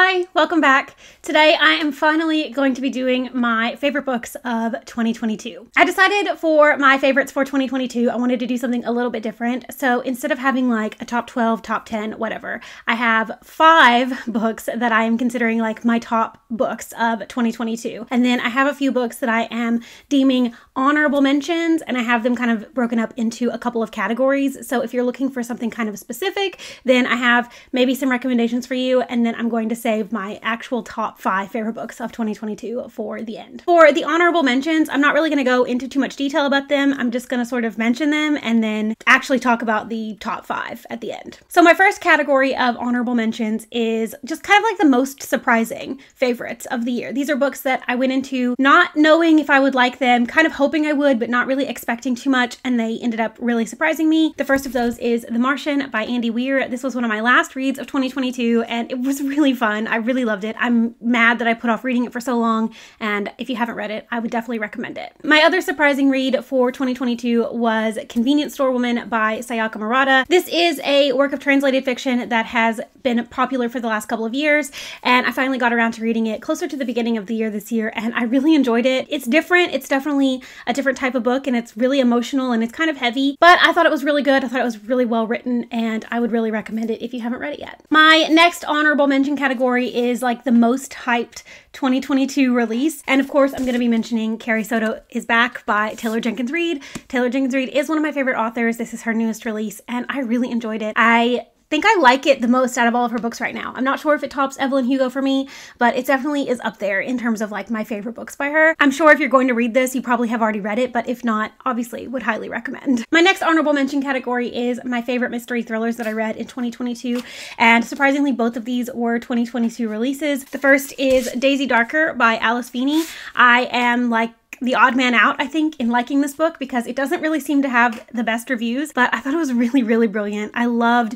Hi, welcome back. Today I am finally going to be doing my favorite books of 2022. I decided for my favorites for 2022, I wanted to do something a little bit different. So instead of having like a top 12, top 10, whatever, I have 5 books that I am considering like my top books of 2022. And then I have a few books that I am deeming honorable mentions, and I have them kind of broken up into a couple of categories. So if you're looking for something kind of specific, then I have maybe some recommendations for you, and then I'm going to save my actual top 5 favorite books of 2022 for the end. For the honorable mentions, I'm not really going to go into too much detail about them. I'm just going to sort of mention them and then actually talk about the top 5 at the end. So my first category of honorable mentions is just kind of like the most surprising favorites of the year. These are books that I went into not knowing if I would like them, kind of hoping I would, but not really expecting too much, and they ended up really surprising me. The first of those is The Martian by Andy Weir. This was one of my last reads of 2022, and it was really fun. I really loved it. I'm mad that I put off reading it for so long, and if you haven't read it, I would definitely recommend it. My other surprising read for 2022 was Convenience Store Woman by Sayaka Murata. This is a work of translated fiction that has been popular for the last couple of years, and I finally got around to reading it closer to the beginning of the year this year, and I really enjoyed it. It's different. It's definitely a different type of book, and it's really emotional, and it's kind of heavy, but I thought it was really good. I thought it was really well written, and I would really recommend it if you haven't read it yet. My next honorable mention category is like the most hyped 2022 release, and of course I'm going to be mentioning Carrie Soto is Back by Taylor Jenkins Reid. Taylor Jenkins Reid is one of my favorite authors. This is her newest release, and I really enjoyed it. I think I like it the most out of all of her books right now. I'm not sure if it tops Evelyn Hugo for me, but it definitely is up there in terms of like my favorite books by her. I'm sure if you're going to read this, you probably have already read it, but if not, obviously would highly recommend. My next honorable mention category is my favorite mystery thrillers that I read in 2022, and surprisingly both of these were 2022 releases. The first is Daisy Darker by Alice Feeney. I am like the odd man out, I think, in liking this book because it doesn't really seem to have the best reviews, but I thought it was really, really brilliant. I loved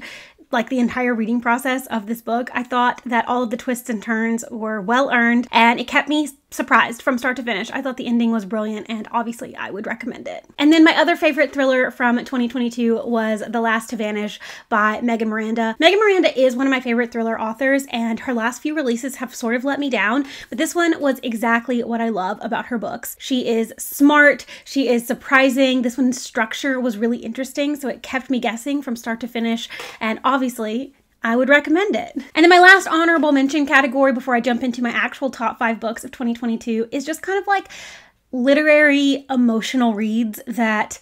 like the entire reading process of this book. I thought that all of the twists and turns were well earned, and it kept me surprised from start to finish. I thought the ending was brilliant, and obviously I would recommend it. And then my other favorite thriller from 2022 was The Last to Vanish by Megan Miranda. Megan Miranda is one of my favorite thriller authors, and her last few releases have sort of let me down, but this one was exactly what I love about her books. She is smart, she is surprising. This one's structure was really interesting, so it kept me guessing from start to finish, and obviously I would recommend it. And then my last honorable mention category before I jump into my actual top 5 books of 2022 is just kind of like literary emotional reads that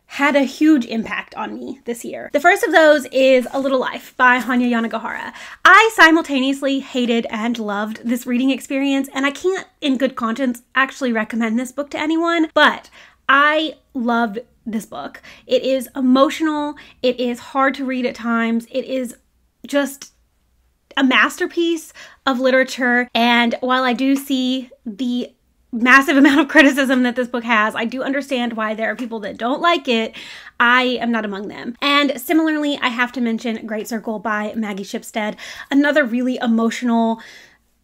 had a huge impact on me this year. The first of those is A Little Life by Hanya Yanagihara. I simultaneously hated and loved this reading experience, and I can't in good conscience actually recommend this book to anyone, but I loved this book. It is emotional, it is hard to read at times, it is just a masterpiece of literature, and while I do see the massive amount of criticism that this book has, I do understand why there are people that don't like it. I am not among them. And similarly, I have to mention Great Circle by Maggie Shipstead, another really emotional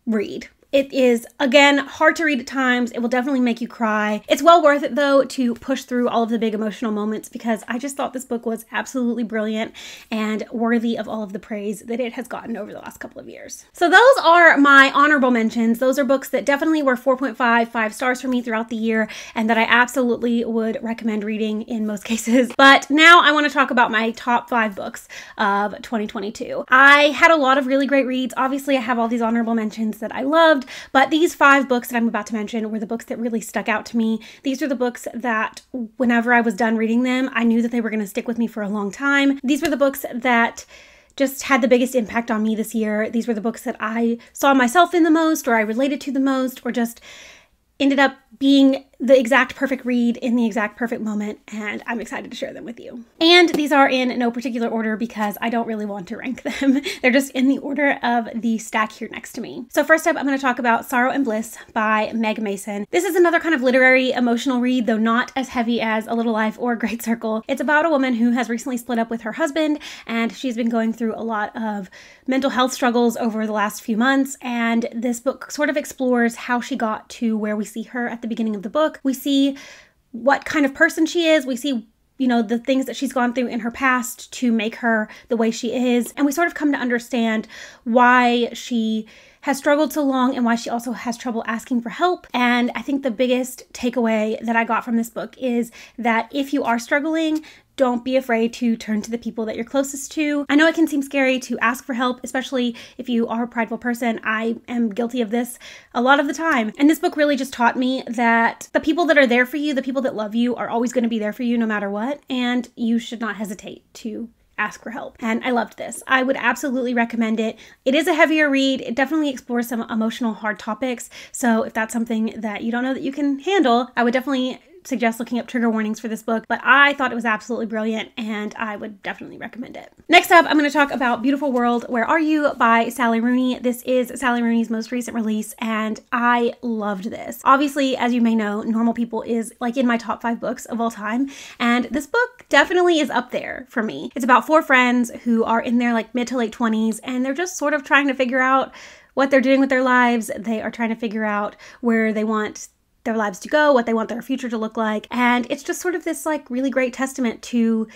read. It is, again, hard to read at times. It will definitely make you cry. It's well worth it, though, to push through all of the big emotional moments because I just thought this book was absolutely brilliant and worthy of all of the praise that it has gotten over the last couple of years. So those are my honorable mentions. Those are books that definitely were 4.5, 5 stars for me throughout the year and that I absolutely would recommend reading in most cases. But now I want to talk about my top 5 books of 2022. I had a lot of really great reads. Obviously, I have all these honorable mentions that I loved, but these 5 books that I'm about to mention were the books that really stuck out to me. These are the books that whenever I was done reading them, I knew that they were going to stick with me for a long time. These were the books that just had the biggest impact on me this year. These were the books that I saw myself in the most, or I related to the most, or just ended up being the exact perfect read in the exact perfect moment, and I'm excited to share them with you. And these are in no particular order because I don't really want to rank them. They're just in the order of the stack here next to me. So first up, I'm going to talk about Sorrow and Bliss by Meg Mason. This is another kind of literary emotional read, though not as heavy as A Little Life or Great Circle. It's about a woman who has recently split up with her husband, and she's been going through a lot of mental health struggles over the last few months, and this book sort of explores how she got to where we see her at the beginning of the book. We see what kind of person she is. We see you know, the things that she's gone through in her past to make her the way she is. And we sort of come to understand why she has struggled so long and why she also has trouble asking for help. And I think the biggest takeaway that I got from this book is that if you are struggling, don't be afraid to turn to the people that you're closest to. I know it can seem scary to ask for help, especially if you are a prideful person. I am guilty of this a lot of the time. And this book really just taught me that the people that are there for you, the people that love you, are always going to be there for you no matter what. And you should not hesitate to ask for help. And I loved this. I would absolutely recommend it. It is a heavier read. It definitely explores some emotional, hard topics. So if that's something that you don't know that you can handle, I would definitely suggest looking up trigger warnings for this book, but I thought it was absolutely brilliant and I would definitely recommend it. Next up, I'm going to talk about Beautiful World, Where Are You by Sally Rooney. This is Sally Rooney's most recent release and I loved this. Obviously, as you may know, Normal People is like in my top 5 books of all time, and this book definitely is up there for me. It's about 4 friends who are in their like mid to late 20s and they're just sort of trying to figure out what they're doing with their lives. They are trying to figure out where they want their lives to go, what they want their future to look like. And it's just sort of this like really great testament to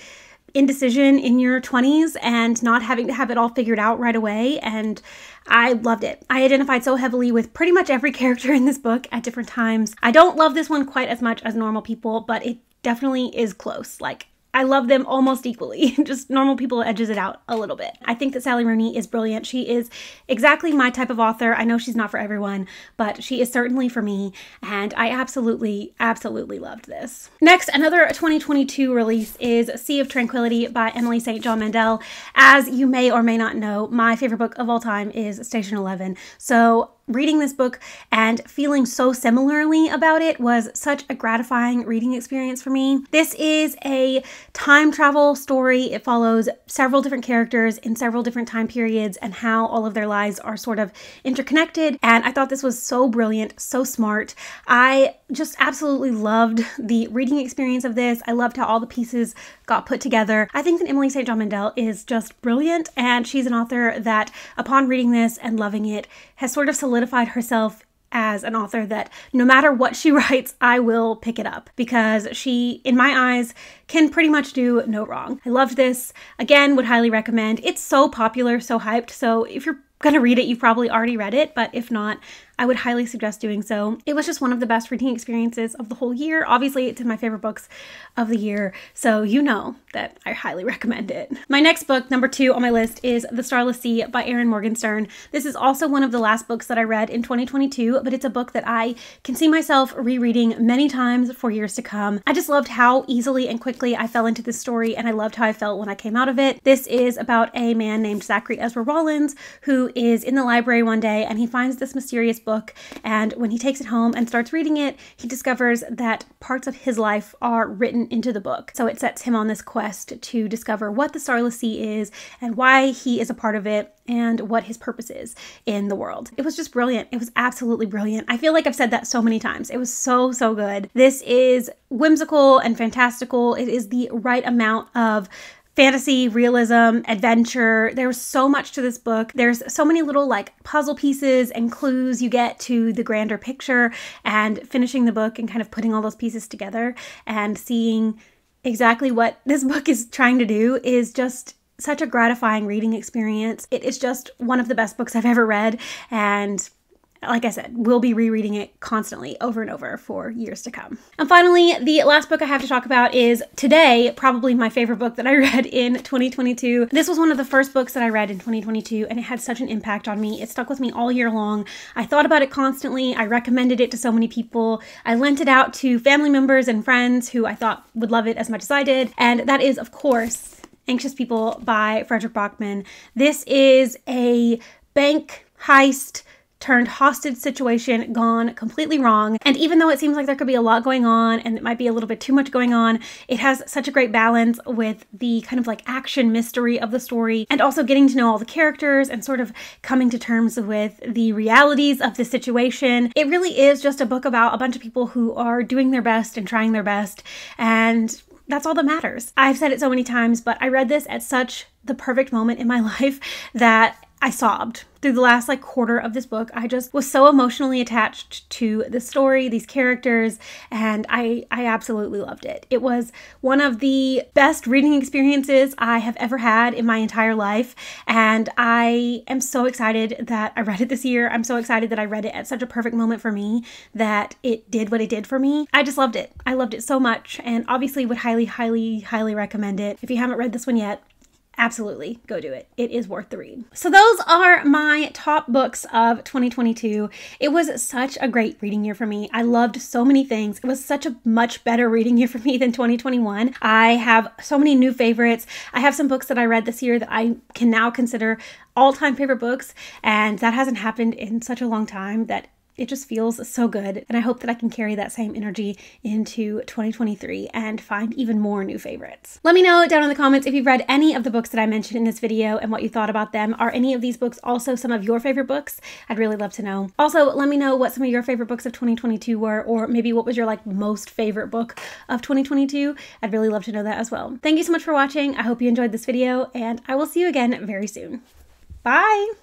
indecision in your 20s and not having to have it all figured out right away. And I loved it. I identified so heavily with pretty much every character in this book at different times. I don't love this one quite as much as Normal People, but it definitely is close. Like, I love them almost equally. Just Normal People edges it out a little bit. I think that Sally Rooney is brilliant. She is exactly my type of author. I know she's not for everyone, but she is certainly for me. And I absolutely, absolutely loved this. Next, another 2022 release is Sea of Tranquility by Emily St. John Mandel. As you may or may not know, my favorite book of all time is Station 11. So reading this book and feeling so similarly about it was such a gratifying reading experience for me. This is a time travel story. It follows several different characters in several different time periods and how all of their lives are sort of interconnected. And I thought this was so brilliant, so smart. I just absolutely loved the reading experience of this. I loved how all the pieces got put together. I think that Emily St. John Mandel is just brilliant, and she's an author that upon reading this and loving it has sort of solidified herself as an author that no matter what she writes, I will pick it up because she, in my eyes, can pretty much do no wrong. I loved this. Again, would highly recommend. It's so popular, so hyped, so if you're gonna read it, you've probably already read it, but if not, I would highly suggest doing so. It was just one of the best reading experiences of the whole year. Obviously, it's in my favorite books of the year, so you know that I highly recommend it. My next book, number 2 on my list, is The Starless Sea by Erin Morgenstern. This is also one of the last books that I read in 2022, but it's a book that I can see myself rereading many times for years to come. I just loved how easily and quickly I fell into this story, and I loved how I felt when I came out of it. This is about a man named Zachary Ezra Rollins who is in the library one day and he finds this mysterious book, and when he takes it home and starts reading it, he discovers that parts of his life are written into the book. So it sets him on this quest to discover what the Starless Sea is and why he is a part of it and what his purpose is in the world. It was just brilliant. It was absolutely brilliant. I feel like I've said that so many times. It was so, so good. This is whimsical and fantastical. It is the right amount of fantasy, realism, adventure. There's so much to this book. There's so many little like puzzle pieces and clues you get to the grander picture, and finishing the book and kind of putting all those pieces together and seeing exactly what this book is trying to do is just such a gratifying reading experience. It is just one of the best books I've ever read, and like I said, we'll be rereading it constantly over and over for years to come. And finally, the last book I have to talk about is today, probably my favorite book that I read in 2022. This was one of the first books that I read in 2022, and it had such an impact on me. It stuck with me all year long. I thought about it constantly. I recommended it to so many people. I lent it out to family members and friends who I thought would love it as much as I did. And that is, of course, Anxious People by Frederick Bachman. This is a bank heist turned hostage situation gone completely wrong. And even though it seems like there could be a lot going on and it might be a little bit too much going on, it has such a great balance with the kind of like action mystery of the story and also getting to know all the characters and sort of coming to terms with the realities of the situation. It really is just a book about a bunch of people who are doing their best and trying their best, and that's all that matters. I've said it so many times, but I read this at such the perfect moment in my life that I sobbed through the last like quarter of this book. I just was so emotionally attached to the story, these characters, and I absolutely loved it. It was one of the best reading experiences I have ever had in my entire life, and I am so excited that I read it this year. I'm so excited that I read it at such a perfect moment for me, that it did what it did for me. I just loved it. I loved it so much, and obviously would highly, highly, highly recommend it. If you haven't read this one yet, absolutely go do it. It is worth the read. So those are my top books of 2022. It was such a great reading year for me. I loved so many things. It was such a much better reading year for me than 2021. I have so many new favorites. I have some books that I read this year that I can now consider all-time favorite books, and that hasn't happened in such a long time that it just feels so good, and I hope that I can carry that same energy into 2023 and find even more new favorites. Let me know down in the comments if you've read any of the books that I mentioned in this video and what you thought about them. Are any of these books also some of your favorite books? I'd really love to know. Also, let me know what some of your favorite books of 2022 were, or maybe what was your like most favorite book of 2022. I'd really love to know that as well. Thank you so much for watching. I hope you enjoyed this video, and I will see you again very soon. Bye!